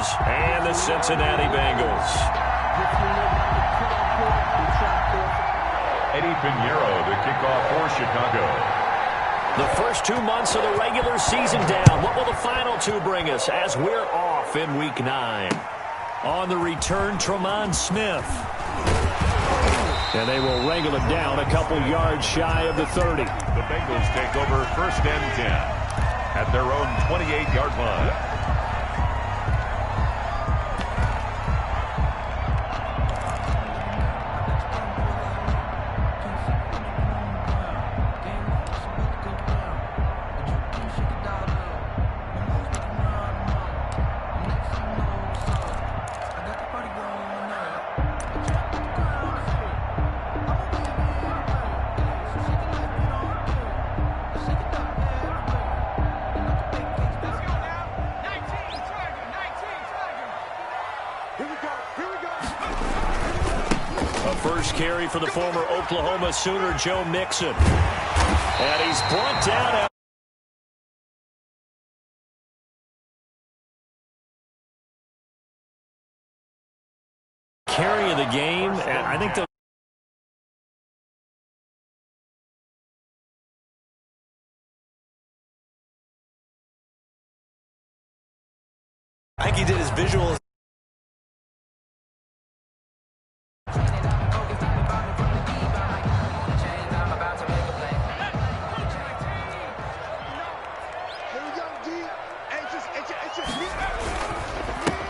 And the Cincinnati Bengals. Eddie Pinheiro, the kickoff for Chicago. The first 2 months of the regular season down. What will the final 2 bring us as we're off in Week 9? On the return, Tremont Smith. And they will wrangle it down a couple yards shy of the 30. The Bengals take over 1st and 10 at their own 28-yard line. First carry for the former Oklahoma Sooner, Joe Mixon. And he's brought down. Carry of the game, and I think he did his visual.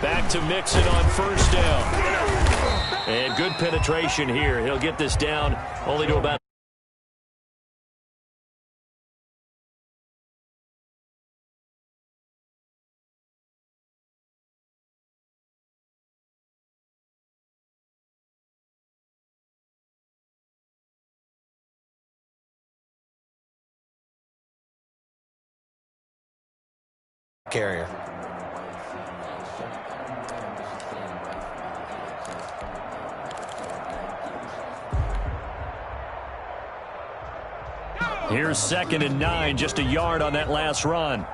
Back to Mixon on 1st down. And good penetration here. He'll get this down only to about. Carrier. Here's 2nd and 9, just a yard on that last run.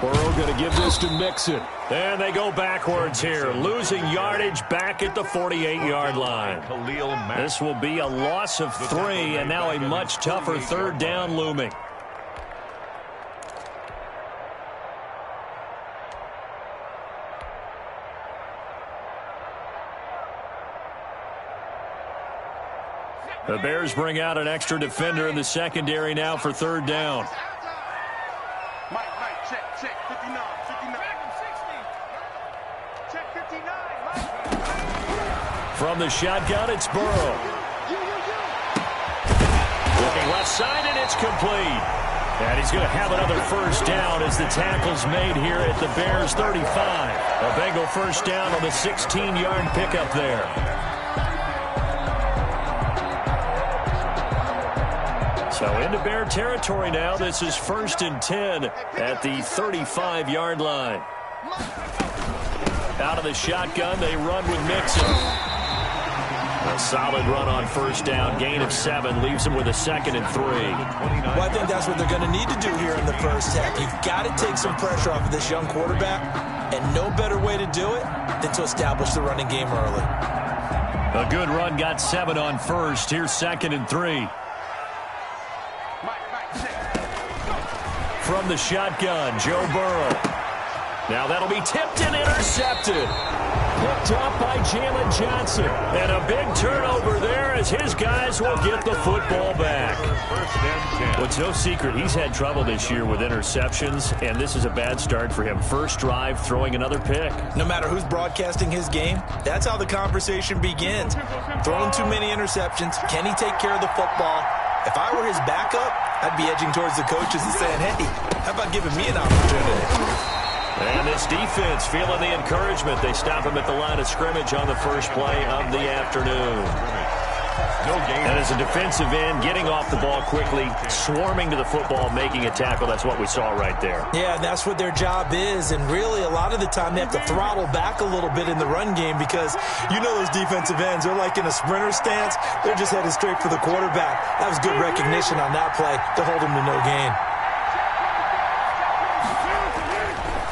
Burrow going to give this to Mixon. And they go backwards here, losing yardage back at the 48-yard line. This will be a loss of 3, and now a much tougher 3rd down looming. The Bears bring out an extra defender in the secondary now for 3rd down. Mike, check, 59. Check 59, Mike. From the shotgun, it's Burrow. Looking left side, and it's complete. And he's going to have another 1st down as the tackle's made here at the Bears' 35. A Bengal 1st down on the 16-yard pickup there. So into Bear territory now. This is 1st and 10 at the 35-yard line. Out of the shotgun, they run with Mixon. A solid run on 1st down. Gain of 7 leaves them with a 2nd and 3. Well, I think that's what they're going to need to do here in the first half. You've got to take some pressure off of this young quarterback, and no better way to do it than to establish the running game early. A good run got 7 on 1st. Here's 2nd and 3. From the shotgun, Joe Burrow. Now that'll be tipped and intercepted. Picked up by Jalen Johnson. And a big turnover there as his guys will get the football back. Well, it's no secret he's had trouble this year with interceptions, and this is a bad start for him. First drive, throwing another pick. No matter who's broadcasting his game, that's how the conversation begins. Throwing too many interceptions. Can he take care of the football? If I were his backup, I'd be edging towards the coaches and saying, hey, how about giving me an opportunity? And this defense feeling the encouragement. They stop him at the line of scrimmage on the first play of the afternoon. And as a defensive end, getting off the ball quickly, swarming to the football, making a tackle. That's what we saw right there. Yeah, that's what their job is. And really, a lot of the time, they have to throttle back a little bit in the run game because you know those defensive ends, they're like in a sprinter stance. They're just headed straight for the quarterback. That was good recognition on that play to hold him to no gain.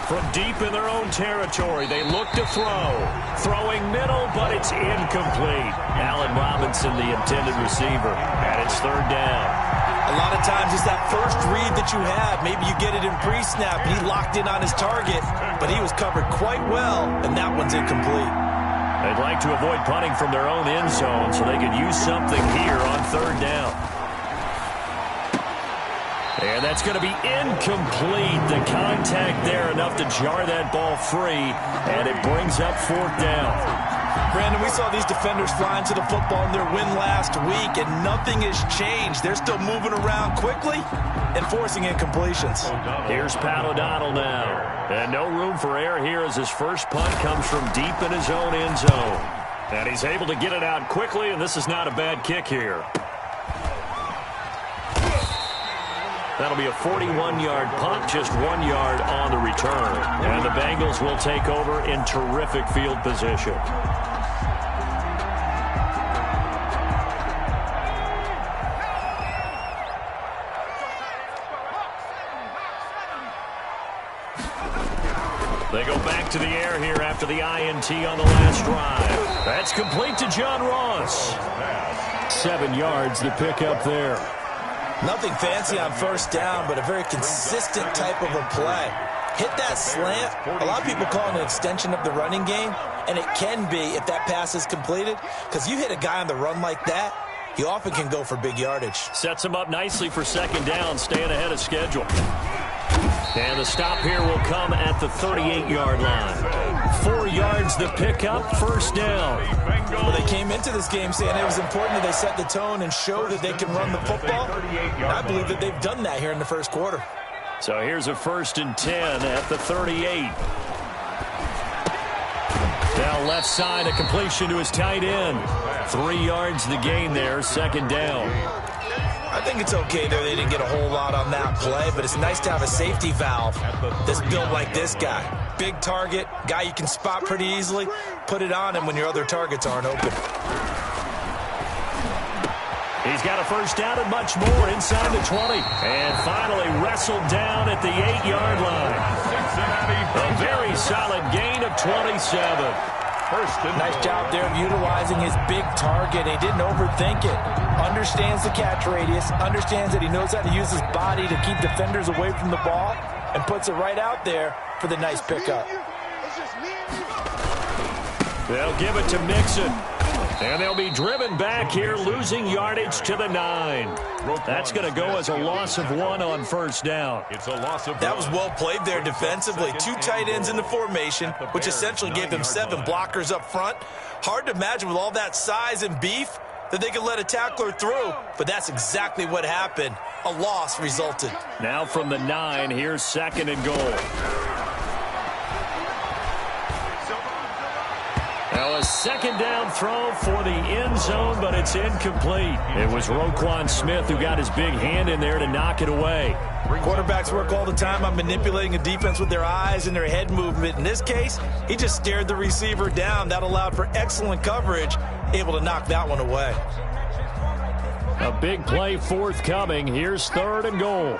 From deep in their own territory, they look to throw. Throwing middle, but it's incomplete. Allen Robinson, the intended receiver, and it's third down. A lot of times it's that first read that you have. Maybe you get it in pre-snap, and he locked in on his target, but he was covered quite well, and that one's incomplete. They'd like to avoid punting from their own end zone so they could use something here on third down. And that's going to be incomplete. The contact there enough to jar that ball free, and it brings up fourth down. Brandon, we saw these defenders flying to the football in their win last week, and nothing has changed. They're still moving around quickly and forcing incompletions. Here's Pat O'Donnell now. And no room for error here as his first punt comes from deep in his own end zone. And he's able to get it out quickly, and this is not a bad kick here. That'll be a 41-yard punt, just 1 yard on the return. And the Bengals will take over in terrific field position. They go back to the air here after the INT on the last drive. That's complete to John Ross. 7 yards to pick up there. Nothing fancy on first down, but a very consistent type of a play. Hit that slant. A lot of people call it an extension of the running game, and it can be if that pass is completed, because you hit a guy on the run like that, he often can go for big yardage. Sets him up nicely for second down, staying ahead of schedule. And the stop here will come at the 38-yard line. 4 yards to pick up, first down. Well, they came into this game saying it was important that they set the tone and show that they can run the football. And I believe that they've done that here in the first quarter. So here's a 1st and 10 at the 38. Now left side, a completion to his tight end. 3 yards the gain there, second down. I think it's okay there. They didn't get a whole lot on that play, but it's nice to have a safety valve that's built like this guy. Big target, guy you can spot pretty easily. Put it on him when your other targets aren't open. He's got a first down and much more inside the 20. And finally wrestled down at the 8-yard line. A very solid gain of 27. Nice job there of utilizing his big target. He didn't overthink it. Understands the catch radius. Understands that he knows how to use his body to keep defenders away from the ball. And puts it right out there for the nice pickup. They'll give it to Mixon. And they'll be driven back here, losing yardage to the 9. That's going to go as a loss of 1 on first down. It's a loss of That 1. was well played there defensively. 2 tight ends in the formation, which essentially gave them 7 blockers up front. Hard to imagine with all that size and beef that they could let a tackler through, but that's exactly what happened. A loss resulted. Now from the 9, here's 2nd and goal. Now a second down throw for the end zone, but it's incomplete. It was Roquan Smith who got his big hand in there to knock it away. Quarterbacks work all the time on manipulating a defense with their eyes and their head movement. In this case, he just stared the receiver down. That allowed for excellent coverage, able to knock that one away. A big play forthcoming. Here's 3rd and goal.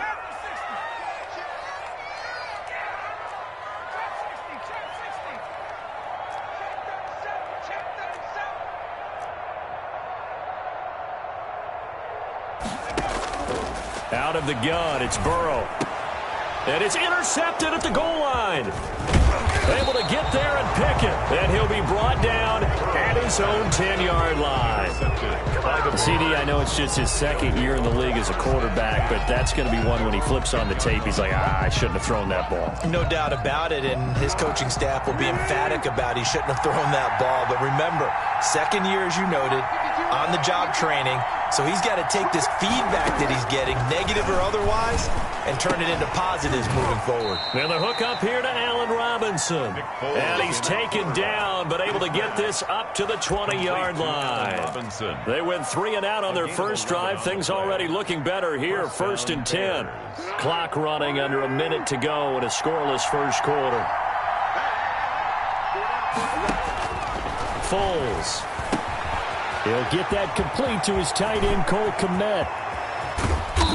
Out of the gun, it's Burrow. And it's intercepted at the goal line. Able to get there and pick it. And he'll be brought down at his own 10-yard line. CD, I know it's just his 2nd year in the league as a quarterback, but that's going to be one when he flips on the tape, he's like, I shouldn't have thrown that ball. No doubt about it, and his coaching staff will be emphatic about he shouldn't have thrown that ball. But remember, 2nd year, as you noted, on-the-job training, so he's got to take this feedback that he's getting, negative or otherwise, and turn it into positives moving forward. Now the hook up here to Allen Robinson. And he's taken down, but able to get this up to the 20-yard line. They went 3 and out on their first drive. Things already looking better here. 1st and 10. Clock running under a minute to go in a scoreless first quarter. Foles. He'll get that complete to his tight end, Cole Kmet.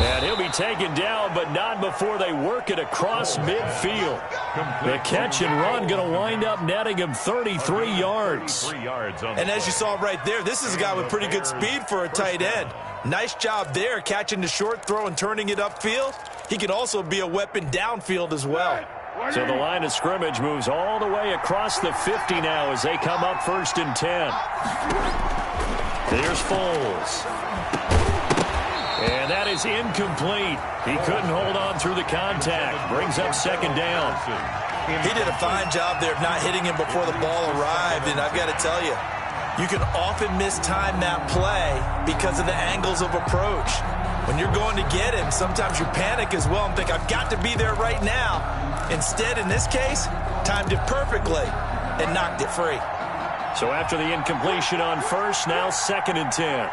And he'll be taken down, but not before they work it across midfield. The catch and run going to wind up netting him 33 yards. And as you saw right there, this is a guy with pretty good speed for a tight end. Nice job there, catching the short throw and turning it upfield. He can also be a weapon downfield as well. So the line of scrimmage moves all the way across the 50 now as they come up 1st and 10. Here's Foles. And that is incomplete. He couldn't hold on through the contact. Brings up 2nd down. He did a fine job there of not hitting him before the ball arrived, and I've got to tell you, you can often mistime that play because of the angles of approach. When you're going to get him, sometimes you panic as well and think, I've got to be there right now. Instead, in this case, timed it perfectly and knocked it free. So after the incompletion on 1st, now 2nd and 10.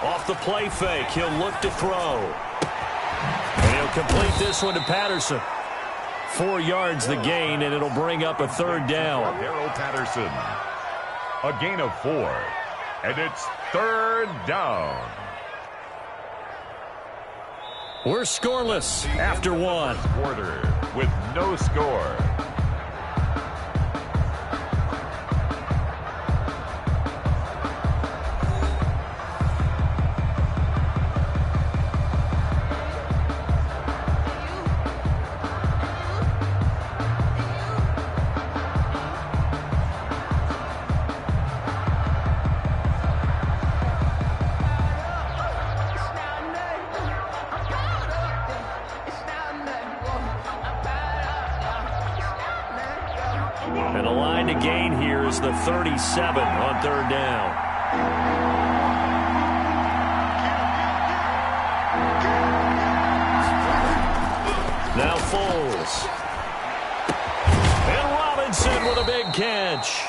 Off the play fake, he'll look to throw. And he'll complete this one to Patterson. 4 yards the gain, and it'll bring up a 3rd down. Darrell Patterson. A gain of 4. And it's 3rd down. We're scoreless after 1. Quarter with no score. And the line to gain here is the 37 on 3rd down. Now Foles. And Robinson with a big catch.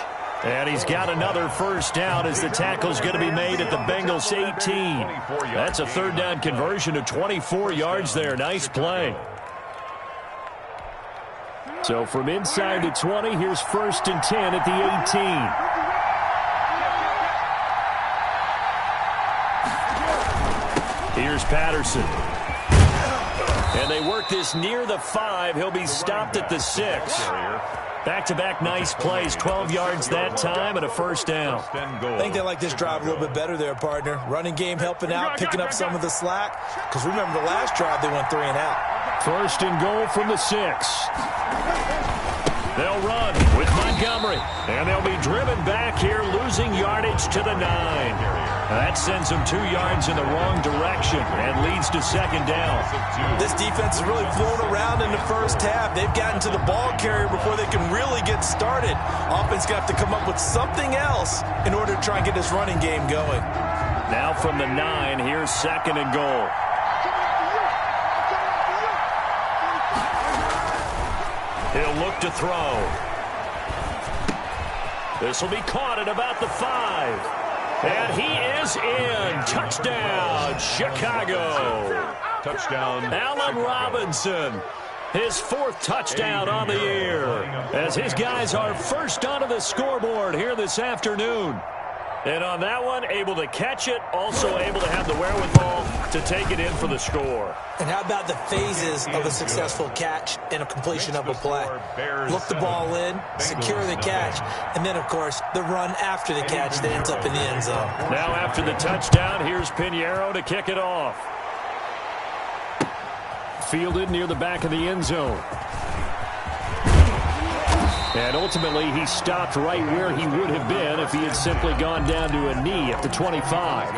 And he's got another 1st down as the tackle's going to be made at the Bengals 18. That's a 3rd down conversion of 24 yards there. Nice play. So from inside the 20, here's 1st and 10 at the 18. Here's Patterson. And they work this near the 5. He'll be stopped at the 6. Back-to-back nice plays, 12 yards that time and a 1st down. I think they like this drive a little bit better there, partner. Running game helping out, picking up some of the slack. Because remember, the last drive they went 3 and out. 1st and goal from the 6. They'll run with Montgomery. And they'll be driven back here, losing yardage to the 9. That sends them 2 yards in the wrong direction and leads to 2nd down. This defense has really flown around in the 1st half. They've gotten to the ball carrier before they can really get started. Offense got to come up with something else in order to try and get this running game going. Now from the 9, here's 2nd and goal. He'll look to throw. This will be caught at about the 5. And he is in. Touchdown, Chicago. Touchdown. Allen Robinson. His 4th touchdown on the year. As his guys are first onto the scoreboard here this afternoon. And on that one, able to catch it, also able to have the wherewithal to take it in for the score. And how about the phases of a successful catch and a completion of a play? Look the ball in, secure the catch, and then, of course, the run after the catch that ends up in the end zone. Now after the touchdown, here's Pinheiro to kick it off. Fielded near the back of the end zone. And ultimately, he stopped right where he would have been if he had simply gone down to a knee at the 25.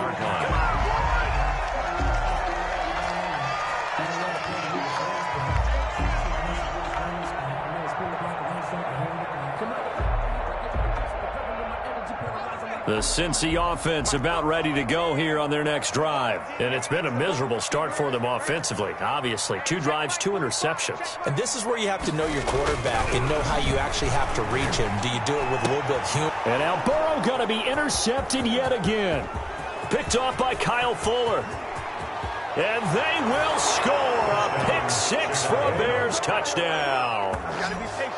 The Cincy offense about ready to go here on their next drive. And it's been a miserable start for them offensively, obviously. 2 drives, 2 interceptions. And this is where you have to know your quarterback and know how you actually have to reach him. Do you do it with a little bit of humor? And now Burrow going to be intercepted yet again. Picked off by Kyle Fuller. And they will score a pick 6 for a Bears touchdown.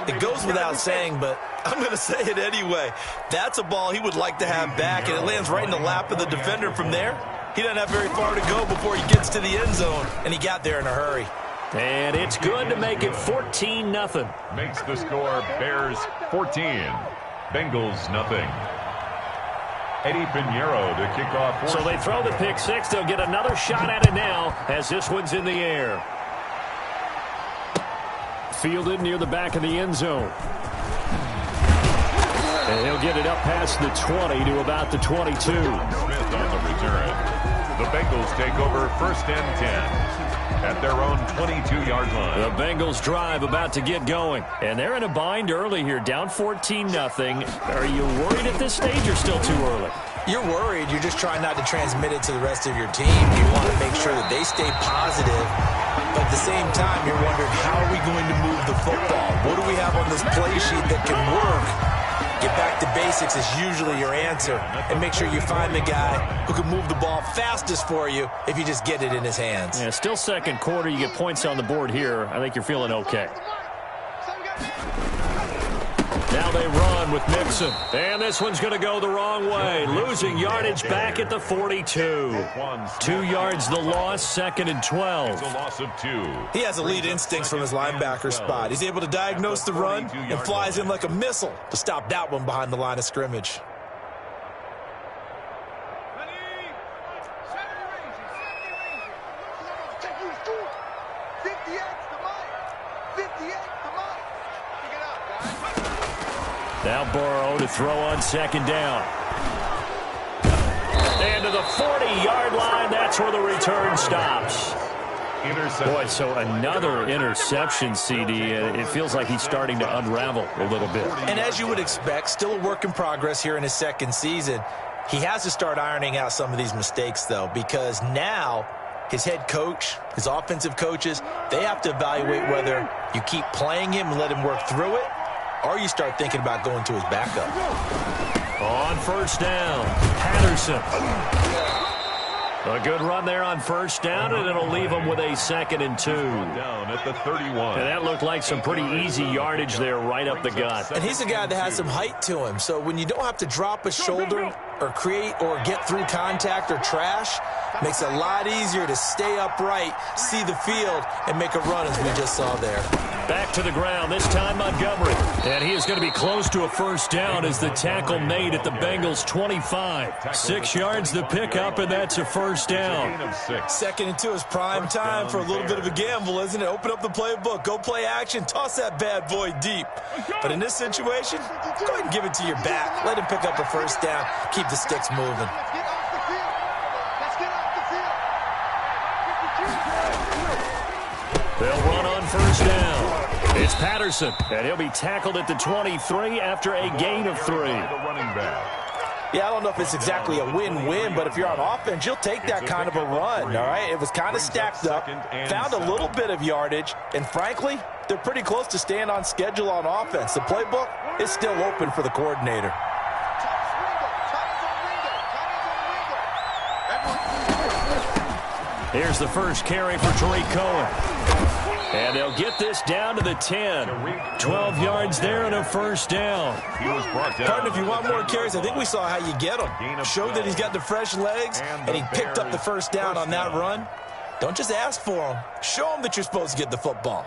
It goes without saying, but I'm going to say it anyway. That's a ball he would like to have back, and it lands right in the lap of the defender from there. He doesn't have very far to go before he gets to the end zone, and he got there in a hurry. And it's good to make it 14-0. Makes the score Bears 14, Bengals nothing. Eddie Pinheiro to kick off. So they throw the pick six. They'll get another shot at it now as this one's in the air. Fielded near the back of the end zone. And he'll get it up past the 20 to about the 22. Smith on the return. The Bengals take over first and 10 at their own 22-yard line. The Bengals drive about to get going. And they're in a bind early here, down 14-0. Are you worried at this stage or still too early? You're worried. You're just trying not to transmit it to the rest of your team. You want to make sure that they stay positive. But at the same time, you're wondering, how are we going to move the football? What do we have on this play sheet that can work? Get back to basics is usually your answer. And make sure you find the guy who can move the ball fastest for you if you just get it in his hands. Yeah, still second quarter. You get points on the board here. I think you're feeling okay. Now they run with Mixon. And this one's going to go the wrong way. Losing yardage back at the 42. 2 yards the loss, second and 12. It's a loss of 2. He has elite instincts from his linebacker spot. He's able to diagnose the run and flies in like a missile to stop that one behind the line of scrimmage. Now Burrow to throw on second down. And to the 40-yard line, that's where the return stops. Boy, so another interception, CD. It feels like he's starting to unravel a little bit. And as you would expect, still a work in progress here in his second season. He has to start ironing out some of these mistakes, though, because now his head coach, his offensive coaches, they have to evaluate whether you keep playing him and let him work through it, or you start thinking about going to his backup. On first down, Patterson. A good run there on first down, and it'll leave him with a second and 2. Down at the 31. And that looked like some pretty easy yardage there right up the gut. And he's a guy that has some height to him, so when you don't have to drop a shoulder or create or get through contact or trash, makes it a lot easier to stay upright, see the field, and make a run as we just saw there. Back to the ground, this time Montgomery. And he is going to be close to a first down as the tackle made at the Bengals' 25. 6 yards the pickup, and that's a first down. Second and 2 is prime time for a little bit of a gamble, isn't it? Open up the playbook, go play action, toss that bad boy deep. But in this situation, go ahead and give it to your back. Let him pick up a first down, keep the sticks moving. They'll run on first down. It's Patterson, and he'll be tackled at the 23 after a gain of 3. The running back. Yeah, I don't know if it's exactly a win-win, but if you're on offense, you'll take that kind of a run, all right? It was kind of stacked up, found a little bit of yardage, and frankly, they're pretty close to staying on schedule on offense. The playbook is still open for the coordinator. Here's the first carry for Tariq Cohen. And they'll get this down to the 10. 12 yards there and a first down. He was brought down. Pardon, if you want more carries, I think we saw how you get him. Showed that he's got the fresh legs, and he picked up the first down on that run. Don't just ask for him. Show him that you're supposed to get the football.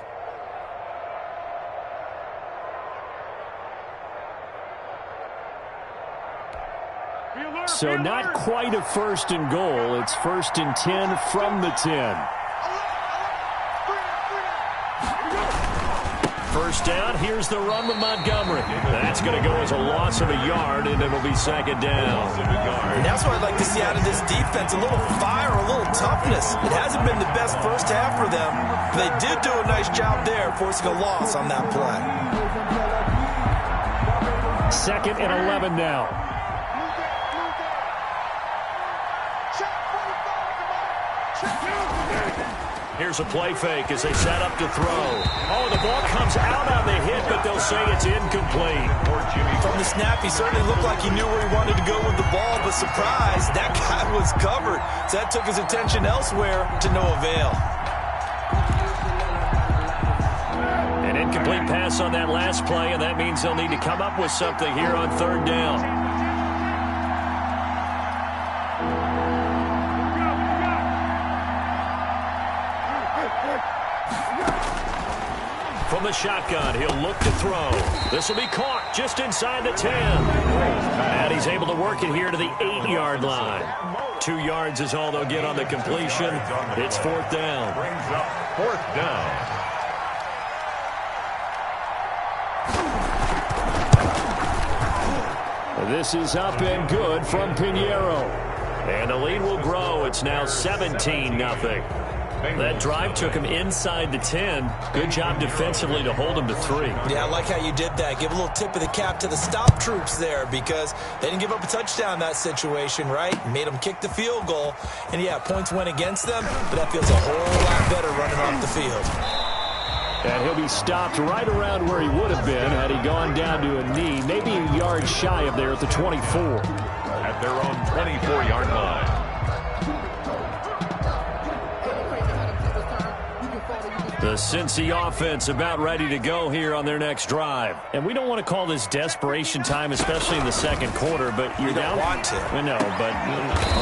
So not quite a first and goal. It's first and 10 from the 10. First down, here's the run with Montgomery. That's going to go as a loss of a yard, and it'll be second down. And that's what I'd like to see out of this defense, a little fire, a little toughness. It hasn't been the best first half for them. They did do a nice job there, forcing a loss on that play. Second and 11 now. Here's a play fake as they set up to throw. Oh, the ball comes out on the hit, but they'll say it's incomplete. From the snap, he certainly looked like he knew where he wanted to go with the ball, but surprise, that guy was covered. So that took his attention elsewhere to no avail. An incomplete pass on that last play, and that means they'll need to come up with something here on third down. from the shotgun. He'll look to throw. This will be caught just inside the 10. And he's able to work it here to the 8-yard line. 2 yards is all they'll get on the completion. It's 4th down. Brings up 4th down. This is up and good from Pinheiro. And the lead will grow. It's now 17-0. That drive took him inside the 10. Good job defensively to hold him to 3. Yeah, I like how you did that. Give a little tip of the cap to the stop troops there because they didn't give up a touchdown in that situation, right? Made them kick the field goal. And, yeah, points went against them, but that feels a whole lot better running off the field. And he'll be stopped right around where he would have been had he gone down to a knee, maybe a yard shy of there at the 24. At their own 24-yard line. The Cincy offense about ready to go here on their next drive. And we don't want to call this desperation time, especially in the second quarter, but you're down. You don't want to. No, but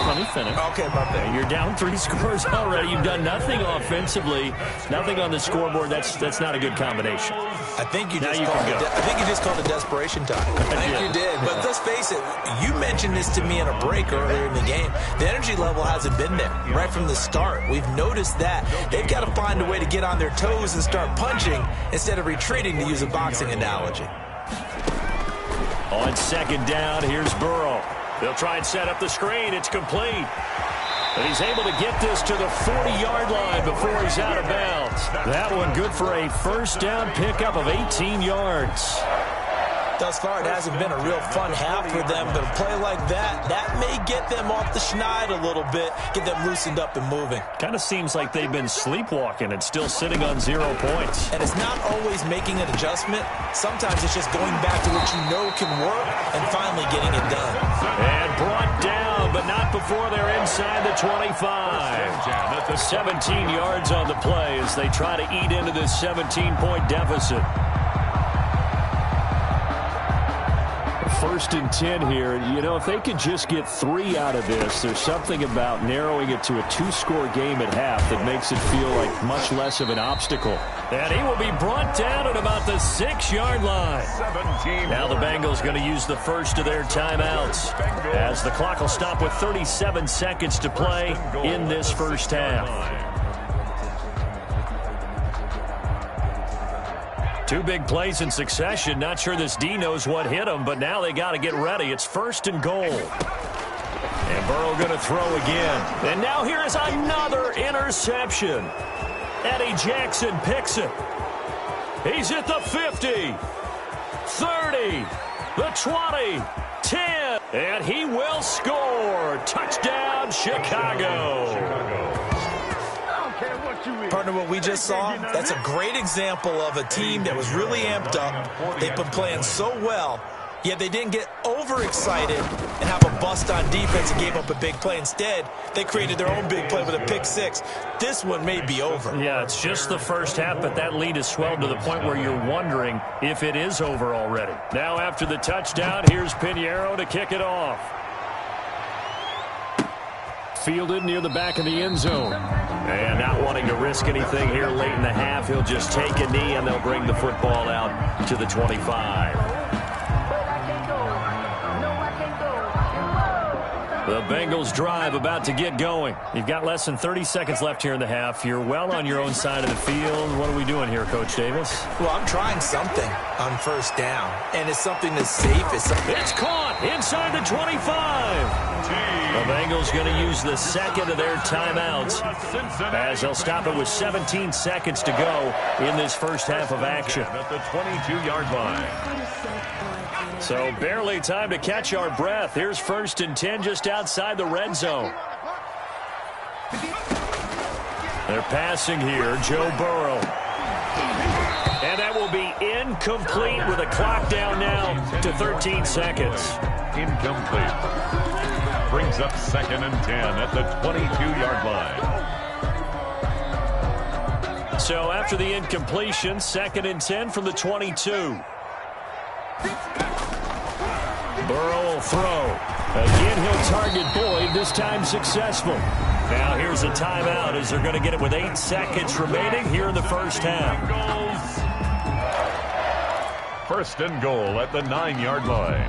let me finish. Okay, my bad. You're down 3 scores already. You've done nothing offensively, nothing on the scoreboard. That's not a good combination. I think you just called it desperation time. I think you did. But let's face it, you mentioned this to me in a break earlier in the game. The energy level hasn't been there right from the start. We've noticed that. They've got to find a way to get on their toes and start punching instead of retreating, to use a boxing analogy. On 2nd down, here's Burrow. They'll try and set up the screen. It's complete. And he's able to get this to the 40-yard line before he's out of bounds. That one good for a 1st down pickup of 18 yards. Thus far, it hasn't been a real fun half for them, but a play like that may get them off the schneid a little bit, get them loosened up and moving. Kind of seems like they've been sleepwalking and still sitting on 0 points. And it's not always making an adjustment. Sometimes it's just going back to what you know can work and finally getting it done. And brought down, but not before they're inside the 25. 17 yards on the play as they try to eat into this 17-point deficit. 1st and 10 here. You know, if they could just get 3 out of this, there's something about narrowing it to a 2-score game at half that makes it feel like much less of an obstacle. And he will be brought down at about the 6-yard line. Now the Bengals going to use the first of their timeouts as the clock will stop with 37 seconds to play in this first half. 2 big plays in succession. Not sure this D knows what hit him, but now they got to get ready. It's 1st and goal. And Burrow going to throw again. And now here is another interception. Eddie Jackson picks it. He's at the 50, 30, the 20, 10, and he will score. Touchdown, Chicago. Partner, what we just saw, that's a great example of a team that was really amped up. They've been playing so well, yet they didn't get overexcited and have a bust on defense and gave up a big play. Instead, they created their own big play with a pick 6. This one may be over. Yeah, it's just the first half, but that lead has swelled to the point where you're wondering if it is over already. Now after the touchdown, here's Pinheiro to kick it off. Fielded near the back of the end zone. And not wanting to risk anything here late in the half, he'll just take a knee and they'll bring the football out to the 25. The Bengals drive about to get going. You've got less than 30 seconds left here in the half. You're well on your own side of the field. What are we doing here, Coach Davis? Well, I'm trying something on 1st down, and it's something that's safe. It's caught inside the 25. The Bengals going to use the 2nd of their timeouts as they'll stop it with 17 seconds to go in this first half of action. At the 22-yard line. So barely time to catch our breath. Here's 1st and 10 just outside the red zone. They're passing here, Joe Burrow. And that will be incomplete with a clock down now to 13 seconds. Incomplete. Brings up 2nd and 10 at the 22-yard line. So after the incompletion, 2nd and 10 from the 22. Burrow will throw. Again, he'll target Boyd, this time successful. Now here's a timeout as they're going to get it with 8 seconds remaining here in the first half. First and goal at the 9-yard line.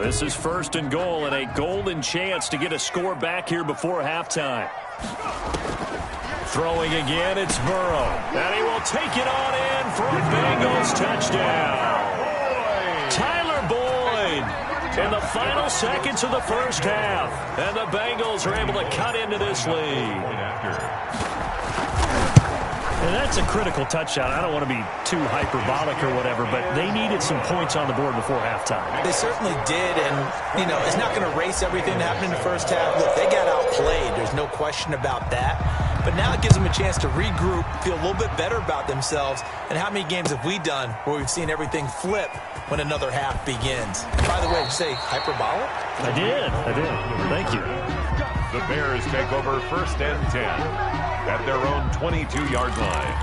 This is first and goal and a golden chance to get a score back here before halftime. Throwing again, it's Burrow. And he will take it on in for a Bengals touchdown. Tyler Boyd in the final seconds of the first half. And the Bengals are able to cut into this lead. And that's a critical touchdown. I don't want to be too hyperbolic or whatever, but they needed some points on the board before halftime. They certainly did, and, you know, it's not going to erase everything that happened in the first half. Look, they got outplayed. There's no question about that. But now it gives them a chance to regroup, feel a little bit better about themselves. And how many games have we done where we've seen everything flip when another half begins? And by the way, did you say hyperbolic? I did. Thank you. The Bears take over first and 10 at their own 22-yard line.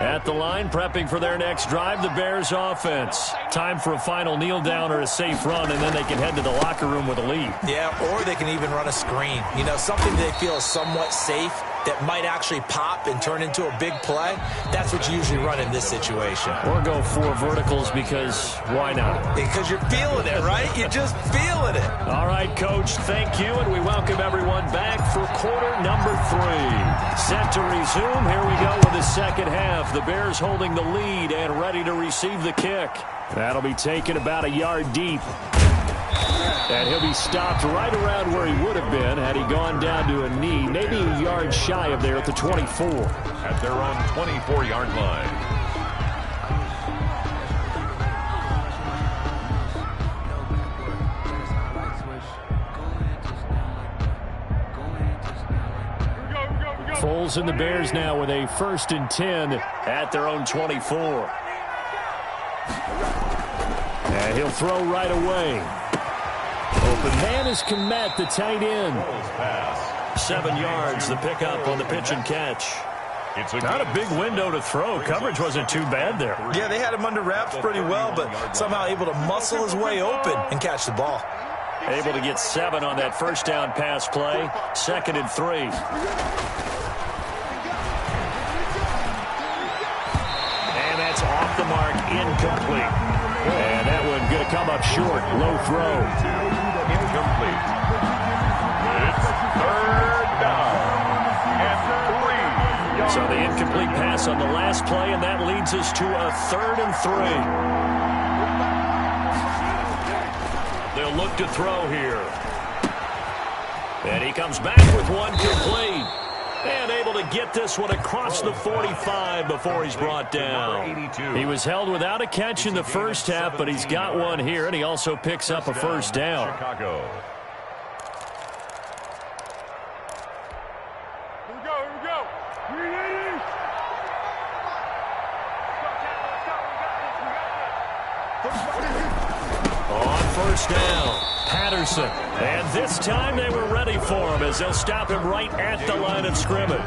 At the line, prepping for their next drive, the Bears offense. Time for a final kneel down or a safe run, and then they can head to the locker room with a lead. Yeah, or they can even run a screen. You know, something they feel is somewhat safe that might actually pop and turn into a big play. That's what you usually run in this situation. Or go 4 verticals because why not? Because you're feeling it, right? You're just feeling it. All right, Coach, thank you, and we welcome everyone back for quarter number 3. Set to resume. Here we go with the second half. The Bears holding the lead and ready to receive the kick. That'll be taken about a yard deep. And he'll be stopped right around where he would have been had he gone down to a knee, maybe a yard shy of there at the 24. At their own 24-yard line. Foles and the Bears now with a first and 10 at their own 24. And he'll throw right away. Open man is Kmet, the tight end. 7 yards, the pickup on the pitch and catch. It's not a big window to throw. Coverage wasn't too bad there. Yeah, they had him under wraps pretty well, but somehow able to muscle his way open and catch the ball. Able to get 7 on that first down pass play. 2nd and 3. And that's off the mark, incomplete. And that one going to come up short. Low throw. Incomplete. It's 3rd down and 3. So the incomplete pass on the last play, and that leads us to a 3rd and 3. They'll look to throw here. And he comes back with one complete. And able to get this one across the 45 before he's brought down. He was held without a catch in the first half, but he's got one here, and he also picks up a first down. Chicago. Here we go. On first down, Patterson. And this time they were ready for him as they'll stop him right at the line of scrimmage.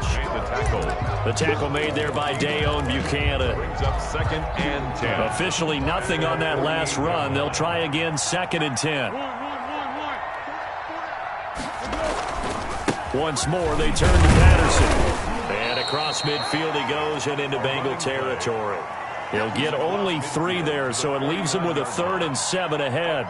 The tackle made there by Dayon Buchanan. Brings up 2nd and 10. Officially nothing on that last run. They'll try again 2nd and 10. Once more they turn to Patterson. And across midfield he goes and into Bengal territory. He'll get only 3 there, so it leaves him with a 3rd and 7 ahead.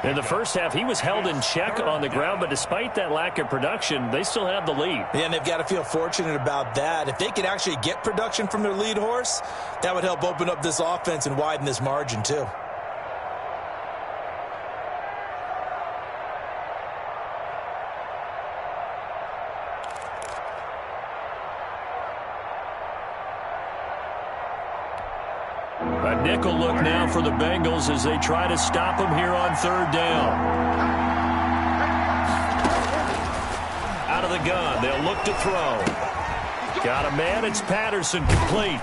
In the first half, he was held in check on the ground, but despite that lack of production, they still have the lead. Yeah, and they've got to feel fortunate about that. If they could actually get production from their lead horse, that would help open up this offense and widen this margin, too. A nickel look now for the Bengals as they try to stop him here on 3rd down. Out of the gun, they'll look to throw. Got a man, it's Patterson, complete.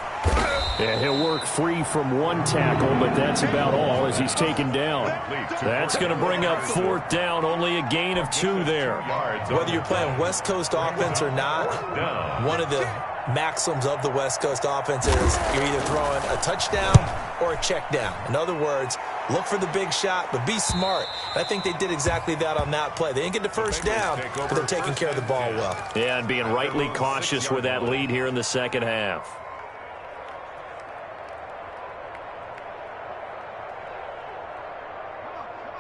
And he'll work free from 1 tackle, but that's about all as he's taken down. That's going to bring up 4th down, only a gain of 2 there. Whether you're playing West Coast offense or not, one of the maxims of the West Coast offense is you're either throwing a touchdown or a check down. In other words, Look for the big shot, but be smart. I think they did exactly that on that play. They didn't get the first down, but they're taking care of the ball well. Yeah, and being rightly cautious with that lead here in the second half.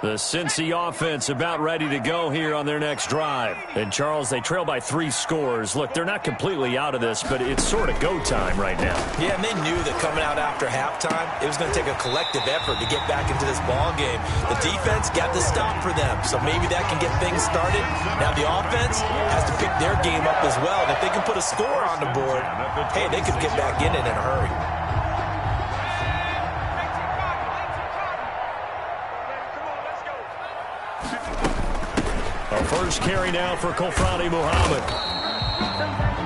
The Cincy offense about ready to go here on their next drive. And, Charles, they trail by 3 scores. Look, they're not completely out of this, but it's sort of go time right now. Yeah, and they knew that coming out after halftime, it was going to take a collective effort to get back into this ball game. The defense got the stop for them, so maybe that can get things started. Now the offense has to pick their game up as well. And if they can put a score on the board, hey, they could get back in it in a hurry. A first carry now for Kofrani Muhammad.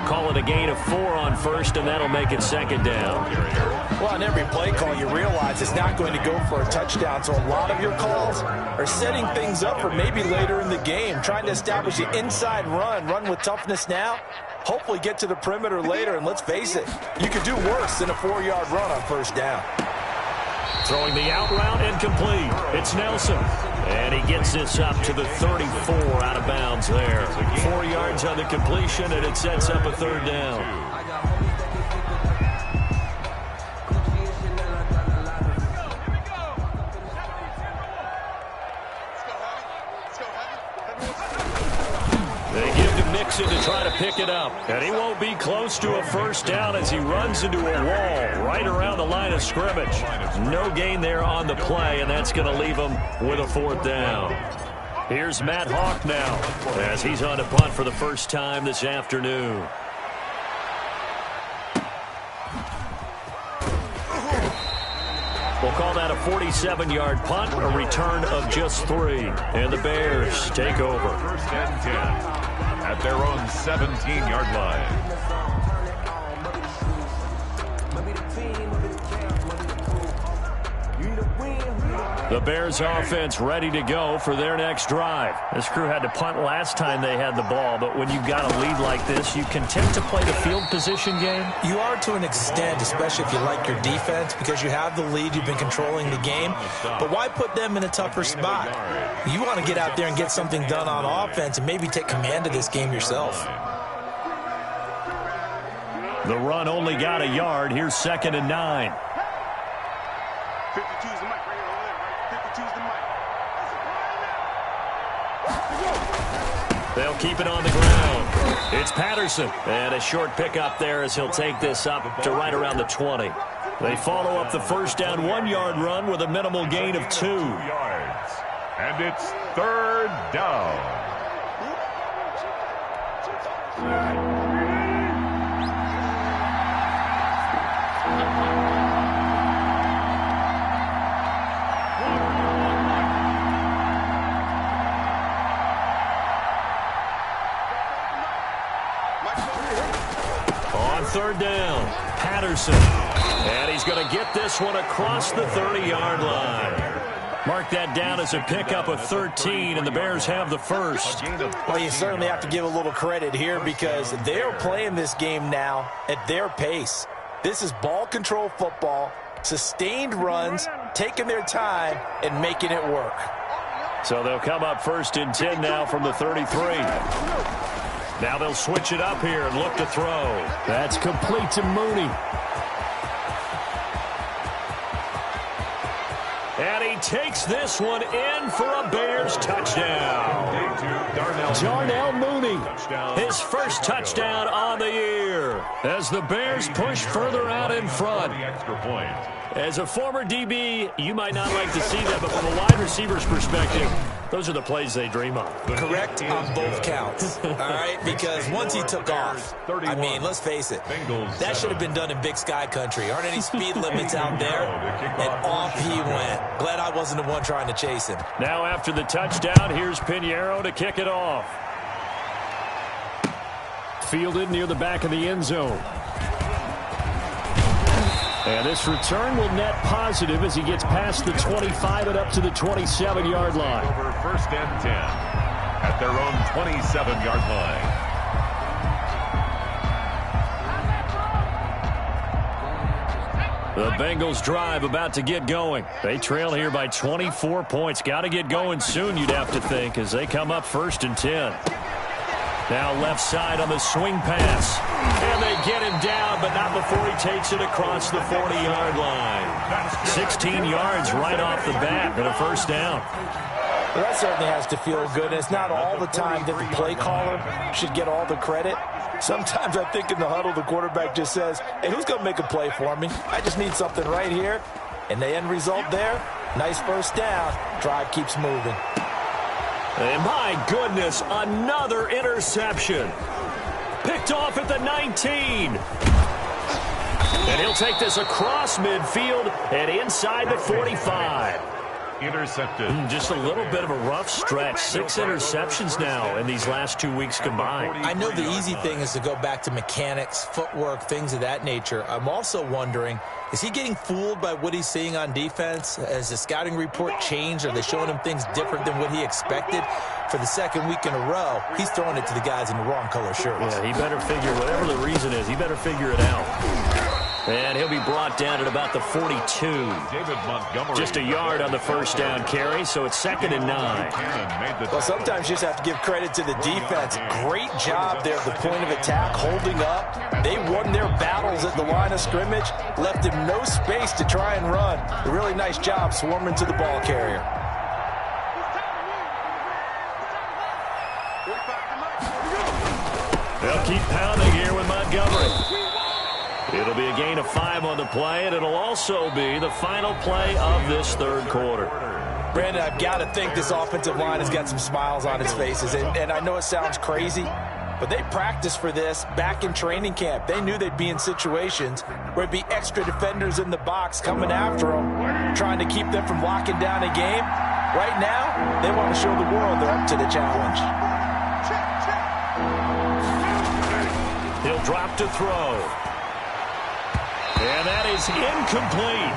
Call it a gain of 4 on first, and that'll make it second down. Well, on every play call, you realize it's not going to go for a touchdown, so a lot of your calls are setting things up for maybe later in the game, trying to establish the inside run with toughness now, hopefully get to the perimeter later, and let's face it, you could do worse than a 4-yard run on first down. Throwing the out route incomplete. It's Nelson. And he gets this up to the 34 out of bounds there. 4 yards on the completion, and it sets up a third down. They give to Mixon to try to pick it up. And he won't be close to a first down as he runs into a wall right around the line of scrimmage. No gain there on the play, and that's going to leave him with a fourth down. Here's Matt Hawk now as he's on to punt for the first time this afternoon. We'll call that a 47-yard punt, a return of just 3. And the Bears take over. First and 10 at their own 17-yard line. The Bears offense ready to go for their next drive. This crew had to punt last time they had the ball, but when you've got a lead like this, you content to play the field position game? You are to an extent, especially if you like your defense, because you have the lead, you've been controlling the game. But why put them in a tougher spot? You want to get out there and get something done on offense and maybe take command of this game yourself. The run only got a yard. Here's 2nd and 9. 52's the mic right here, right? 52's the mic. They'll keep it on the ground. It's Patterson. And a short pickup there as he'll take this up to right around the 20. They follow up the first down 1-yard run with a minimal gain of 2. yards. And it's third down. On third down, Patterson. And he's going to get this one across the 30-yard line. Mark that down as a pickup of 13, and the Bears have the first. Well, you certainly have to give a little credit here because they're playing this game now at their pace. This is ball control football, sustained runs, taking their time, and making it work. So they'll come up 1st and 10 now from the 33. Now they'll switch it up here and look to throw. That's complete to Mooney. And he takes this one in for a Bears touchdown. Darnell Mooney, his first touchdown on the year as the Bears push further out in front. As a former DB, you might not like to see that, but from a wide receiver's perspective, those are the plays they dream of. Correct on both counts, all right? Because once he took off, I mean, let's face it, that should have been done in Big Sky country. Aren't any speed limits out there? And off he went. Glad I wasn't the one trying to chase him. Now after the touchdown, here's Pinheiro to kick it off. Fielded near the back of the end zone. And this return will net positive as he gets past the 25 and up to the 27-yard line. Over 1st and 10 at their own 27-yard line. The Bengals drive about to get going. They trail here by 24 points. Got to get going soon, you'd have to think, as they come up 1st and 10. Now left side on the swing pass. And they get him down, but not before he takes it across the 40-yard line. 16 yards right off the bat and a 1st down. Well, that certainly has to feel good. It's not all the time that the play caller should get all the credit. Sometimes I think in the huddle, the quarterback just says, hey, who's going to make a play for me? I just need something right here. And the end result there, nice 1st down. Drive keeps moving. And my goodness, another interception. Picked off at the 19. And he'll take this across midfield and inside the 45. Intercepted. Just a little bit of a rough stretch. 6 interceptions now in these last 2 weeks combined. I know the easy thing is to go back to mechanics, footwork, things of that nature. I'm also wondering, is he getting fooled by what he's seeing on defense? Has the scouting report changed? Are they showing him things different than what he expected? For the 2nd week in a row, he's throwing it to the guys in the wrong color shirts. Yeah, he better figure, whatever the reason is, he better figure it out. And he'll be brought down at about the 42. David Montgomery. Just a yard on the 1st down carry, so it's 2nd and 9. Well, sometimes you just have to give credit to the defense. Great job there at the point of attack, holding up. They won their battles at the line of scrimmage, left him no space to try and run. A really nice job swarming to the ball carrier. They'll keep pounding here with Montgomery. It'll be a gain of 5 on the play, and it'll also be the final play of this 3rd quarter. Brandon, I've got to think this offensive line has got some smiles on its faces. And I know it sounds crazy, but they practiced for this back in training camp. They knew they'd be in situations where it'd be extra defenders in the box coming after them, trying to keep them from locking down a game. Right now, they want to show the world they're up to the challenge. He'll drop to throw. And that is incomplete.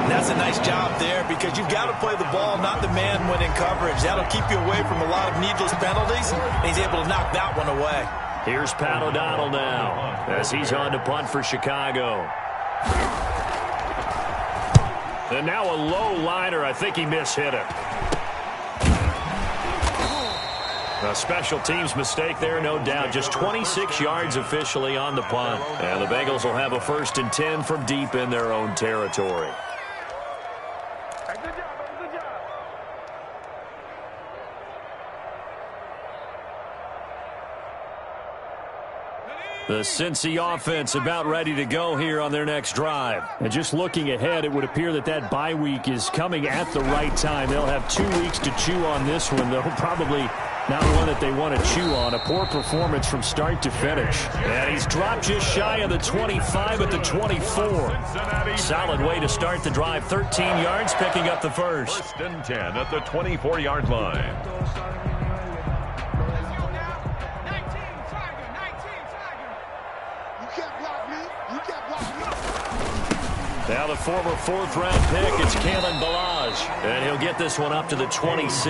That's a nice job there because you've got to play the ball, not the man when in coverage. That'll keep you away from a lot of needless penalties, and he's able to knock that one away. Here's Pat O'Donnell now as he's on to punt for Chicago. And now a low liner. I think he mishit it. A special teams mistake there, no doubt. Just 26 yards officially on the punt. And the Bengals will have a 1st and 10 from deep in their own territory. The Cincy offense about ready to go here on their next drive. And just looking ahead, it would appear that that bye week is coming at the right time. They'll have 2 weeks to chew on this one, though probably not one that they want to chew on. A poor performance from start to finish. And he's dropped just shy of the 25 at the 24. Solid way to start the drive. 13 yards, picking up the 1st. 1st and 10 at the 24-yard line. Now the former 4th-round pick, it's Kalen Ballage. And he'll get this one up to the 26.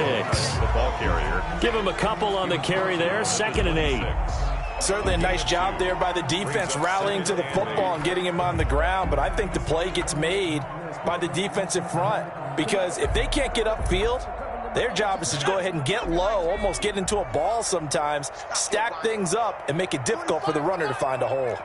The ball carrier. Give him a couple on the carry there. 2nd and 8. Certainly a nice job there by the defense rallying to the football and getting him on the ground. But I think the play gets made by the defensive front. Because if they can't get upfield, their job is to go ahead and get low, almost get into a ball sometimes, stack things up, and make it difficult for the runner to find a hole.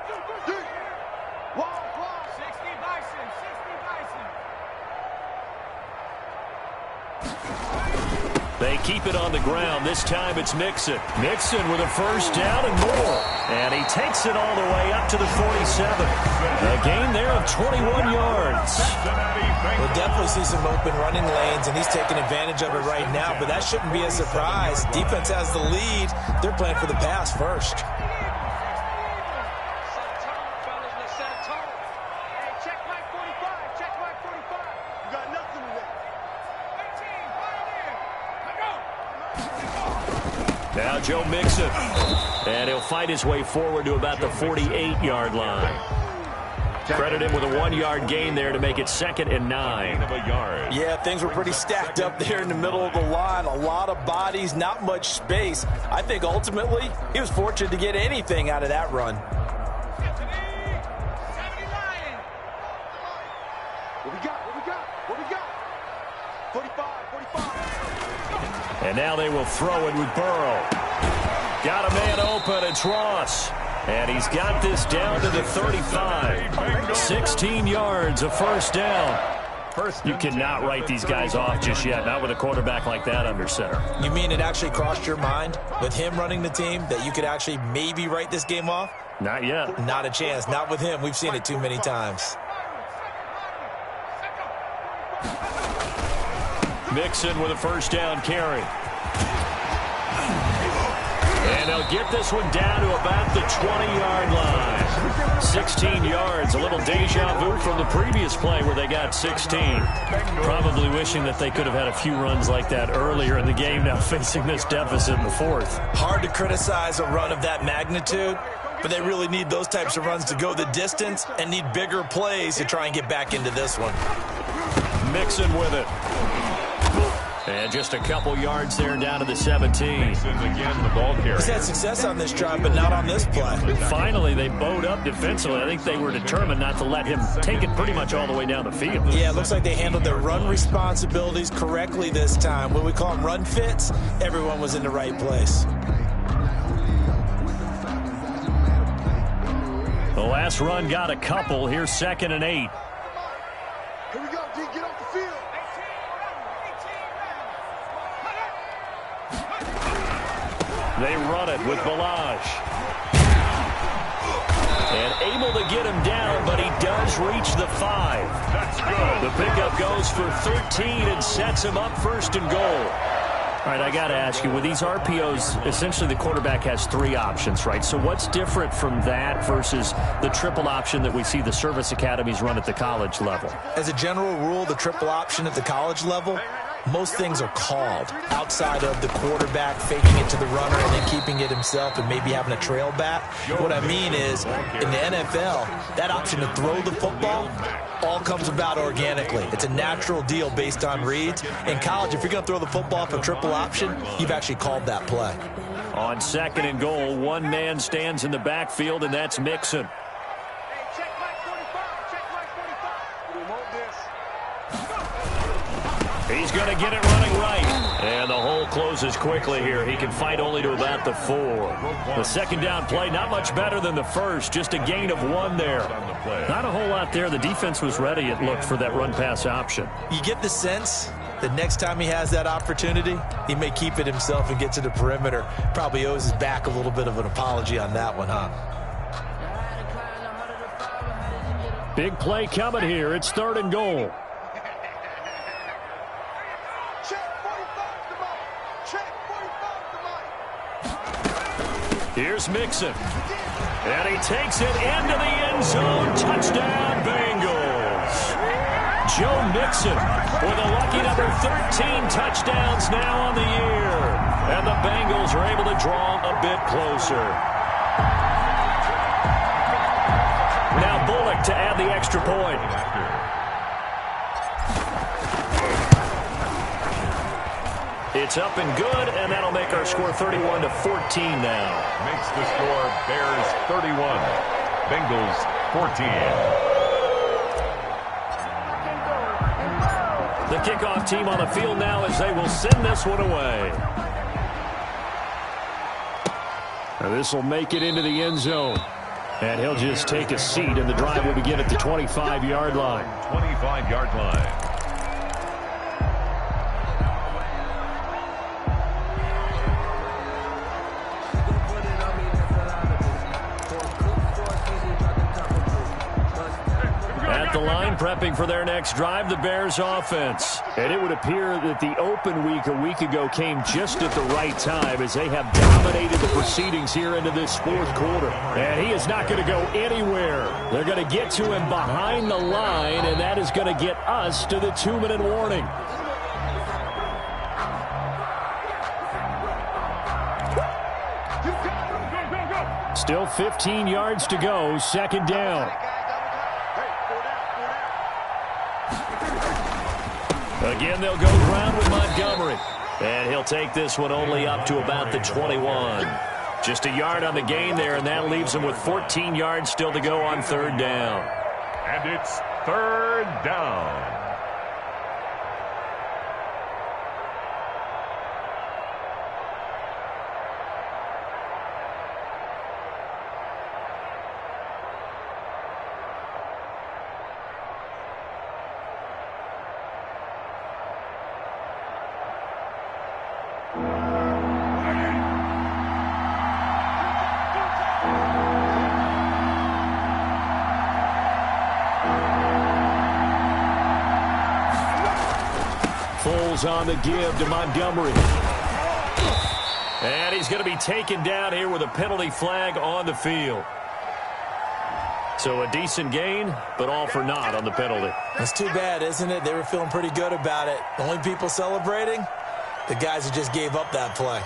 They keep it on the ground. This time it's Mixon. Mixon with a 1st down and more. And he takes it all the way up to the 47. A gain there of 21 yards. We'll definitely see some open running lanes, and he's taking advantage of it right now, but that shouldn't be a surprise. Defense has the lead. They're playing for the pass first. Now Joe Mixon. And he'll fight his way forward to about the 48-yard line. Credit him with a 1-yard gain there to make it 2nd and 9. Yeah, things were pretty stacked up there in the middle of the line. A lot of bodies, not much space. I think ultimately he was fortunate to get anything out of that run. And now they will throw it with Burrow. Got a man open. It's Ross. And he's got this down to the 35. 16 yards, a first down. You cannot write these guys off just yet, not with a quarterback like that under center. You mean it actually crossed your mind with him running the team that you could actually maybe write this game off? Not yet. Not a chance. Not with him. We've seen it too many times. Mixon with a first down carry. And they'll get this one down to about the 20-yard line. 16 yards, a little deja vu from the previous play where they got 16. Probably wishing that they could have had a few runs like that earlier in the game, now facing this deficit in the fourth. Hard to criticize a run of that magnitude, but they really need those types of runs to go the distance and need bigger plays to try and get back into this one. Mixon with it. And just a couple yards there down to the 17. Again, the ball carrier. He's had success on this drive, but not on this play. Finally, they bowed up defensively. I think they were determined not to let him take it pretty much all the way down the field. Yeah, it looks like they handled their run responsibilities correctly this time. When we call them run fits, everyone was in the right place. The last run got a couple. Here's 2nd and 8. Here we go, D. Get off the field. They run it with Balaj. And able to get him down, but he does reach the 5. That's good. The pickup goes for 13 and sets him up 1st and goal. All right, I got to ask you, with these RPOs, essentially the quarterback has 3 options, right? So what's different from that versus the triple option that we see the service academies run at the college level? As a general rule, the triple option at the college level, most things are called outside of the quarterback faking it to the runner and then keeping it himself and maybe having a trail back. What I mean is, in the NFL, that option to throw the football all comes about organically. It's a natural deal based on reads. In college, if you're going to throw the football for triple option, you've actually called that play. On 2nd and goal, one man stands in the backfield, and that's Mixon. He's going to get it running right. And the hole closes quickly here. He can fight only to about the 4. The 2nd down play, not much better than the first. Just a gain of 1 there. Not a whole lot there. The defense was ready, it looked, for that run-pass option. You get the sense that next time he has that opportunity, he may keep it himself and get to the perimeter. Probably owes his back a little bit of an apology on that one, huh? Big play coming here. It's 3rd and goal. Here's Mixon. And he takes it into the end zone. Touchdown, Bengals. Joe Mixon with a lucky number 13 touchdowns now on the year. And the Bengals are able to draw a bit closer. Now Bullock to add the extra point. It's up and good, and that'll make our score 31-14 now. Makes the score Bears 31, Bengals 14. The kickoff team on the field now as they will send this one away. Now this will make it into the end zone. And he'll just take a seat, and the drive will begin at the 25-yard line. 25-yard line. Line prepping for their next drive, the Bears offense. And it would appear that the open week a week ago came just at the right time as they have dominated the proceedings here into this 4th quarter. And he is not going to go anywhere. They're going to get to him behind the line, and that is going to get us to the 2-minute warning. Still 15 yards to go, 2nd down. Again, they'll go ground with Montgomery. And he'll take this one only up to about the 21. Just a yard on the gain there, and that leaves him with 14 yards still to go on 3rd down. And it's 3rd down. Bengals on the give to Montgomery. And he's going to be taken down here with a penalty flag on the field. So a decent gain, but all for naught on the penalty. That's too bad, isn't it? They were feeling pretty good about it. The only people celebrating, the guys who just gave up that play.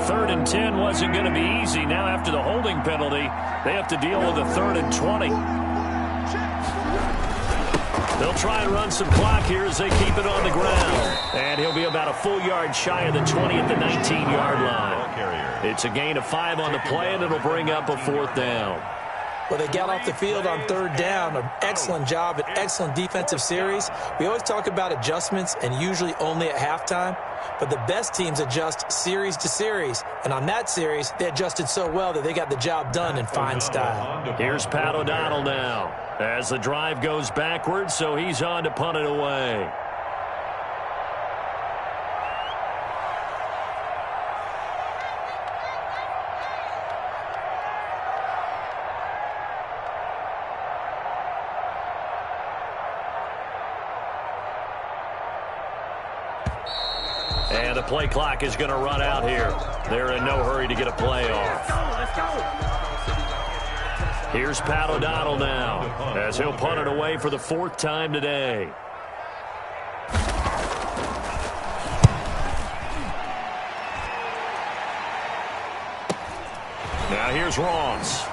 3rd and 10 wasn't going to be easy. Now after the holding penalty, they have to deal with a 3rd and 20. They'll try and run some clock here as they keep it on the ground. And he'll be about a full yard shy of the 20 at the 19-yard line. It's a gain of 5 on the play, and it'll bring up a 4th down. Well, they got off the field on 3rd down. An excellent job, an excellent defensive series. We always talk about adjustments and usually only at halftime. But the best teams adjust series to series. And on that series, they adjusted so well that they got the job done in fine style. Here's Pat O'Donnell now as the drive goes backwards, so he's on to punt it away. And the play clock is going to run out here. They're in no hurry to get a play off. Here's Pat O'Donnell now as he'll punt it away for the 4th time today. Now here's Ross.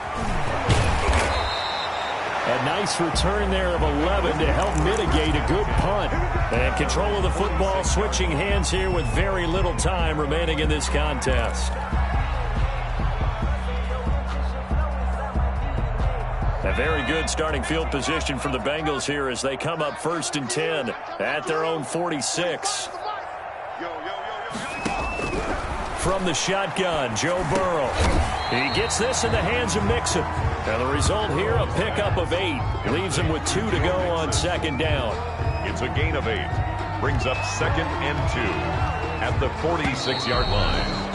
A nice return there of 11 to help mitigate a good punt. And control of the football switching hands here with very little time remaining in this contest. A very good starting field position for the Bengals here as they come up 1st and 10 at their own 46. From the shotgun, Joe Burrow. He gets this in the hands of Mixon. And the result here, a pickup of 8. Leaves him with 2 to go on 2nd down. It's a gain of 8. Brings up 2nd and 2 at the 46-yard line.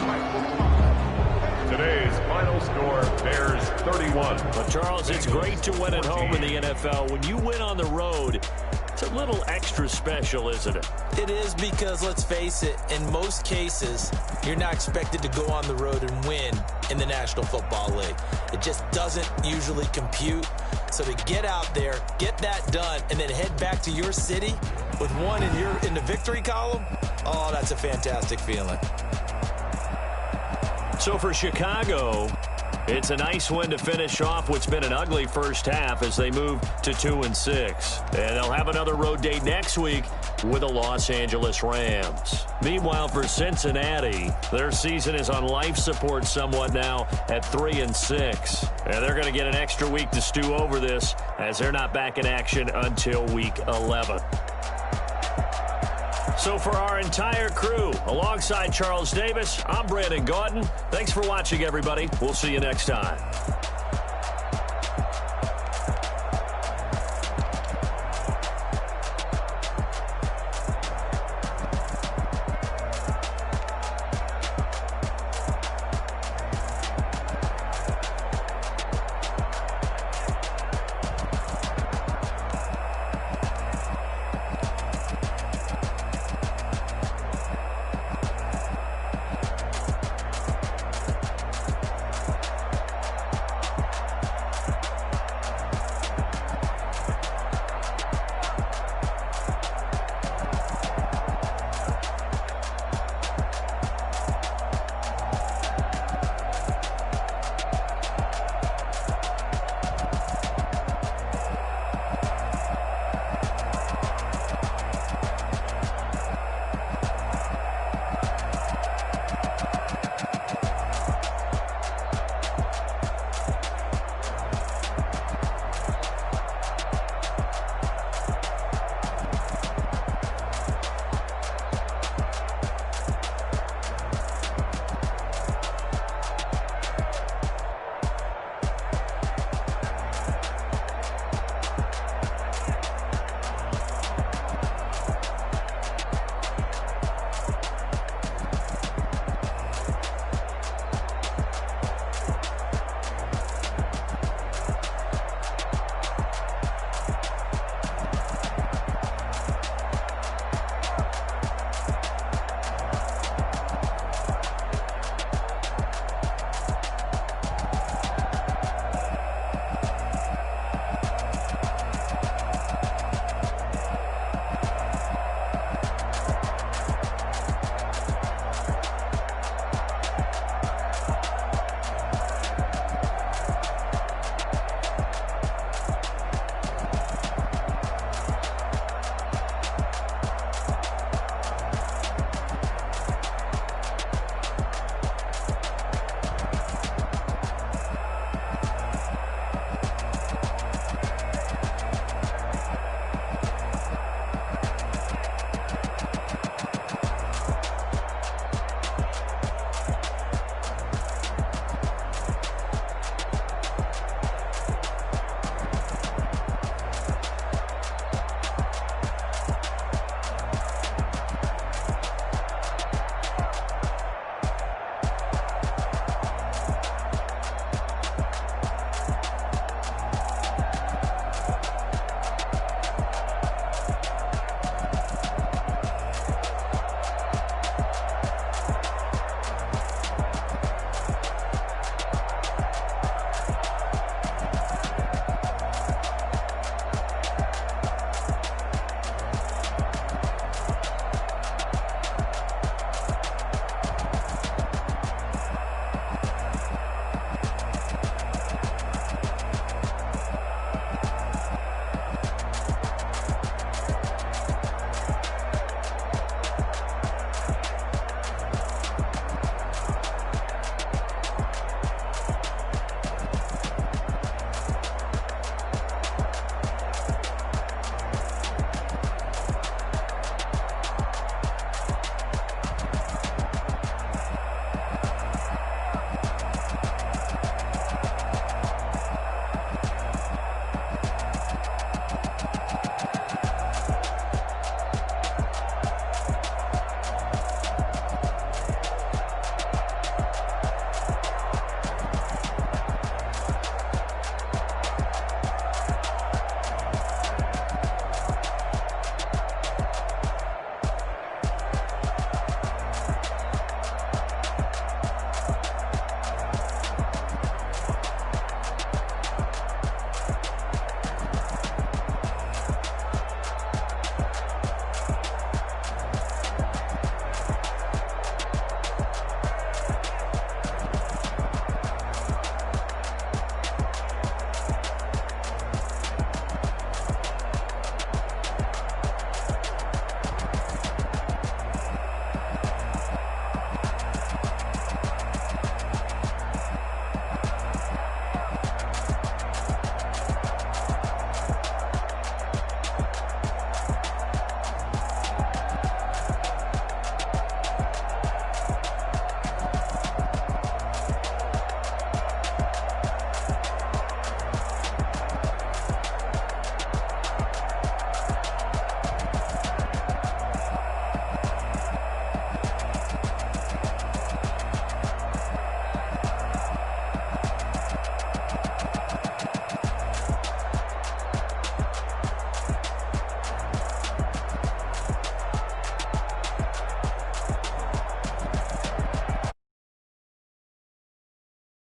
Today's final score, Bears 31. But, Charles, it's great to win at home in the NFL. When you win on the road, it's a little extra special, isn't it? It is because, let's face it, in most cases, you're not expected to go on the road and win in the National Football League. It just doesn't usually compute. So to get out there, get that done, and then head back to your city with 1 in the victory column, oh, that's a fantastic feeling. So for Chicago, it's a nice win to finish off what's been an ugly first half as they move to 2-6. And they'll have another road date next week with the Los Angeles Rams. Meanwhile, for Cincinnati, their season is on life support somewhat now at 3-6. And they're going to get an extra week to stew over this as they're not back in action until week 11. So for our entire crew, alongside Charles Davis, I'm Brandon Gaudin. Thanks for watching, everybody. We'll see you next time.